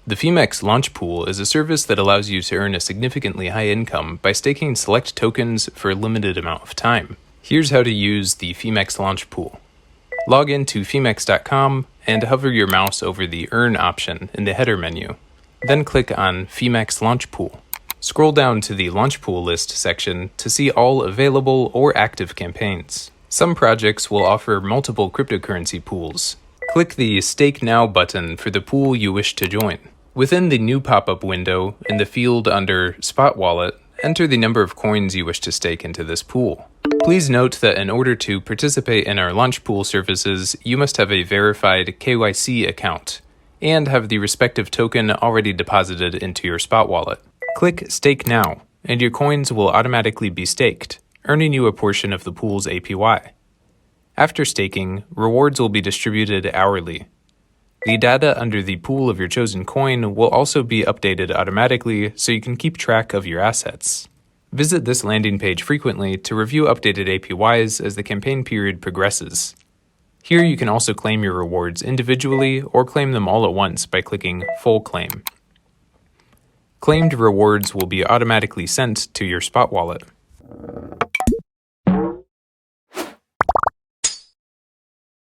The Phemex Launchpool is a service that allows you to earn a significantly high income by staking select tokens for a limited amount of time. Here's how to use the Phemex Launchpool. Log into Phemex.com and hover your mouse over the Earn option in the header menu. Then click on Phemex Launchpool. Scroll down to the Launchpool list section to see all available or active campaigns. Some projects will offer multiple cryptocurrency pools. Click the Stake Now button for the pool you wish to join. Within the new pop-up window, in the field under Spot Wallet, enter the number of coins you wish to stake into this pool. Please note that in order to participate in our Launchpool services, you must have a verified KYC account and have the respective token already deposited into your Spot Wallet. Click Stake Now, and your coins will automatically be staked, earning you a portion of the pool's APY. After staking, rewards will be distributed hourly. The data under the pool of your chosen coin will also be updated automatically so you can keep track of your assets. Visit this landing page frequently to review updated APYs as the campaign period progresses. Here you can also claim your rewards individually or claim them all at once by clicking Full Claim. Claimed rewards will be automatically sent to your Spot Wallet.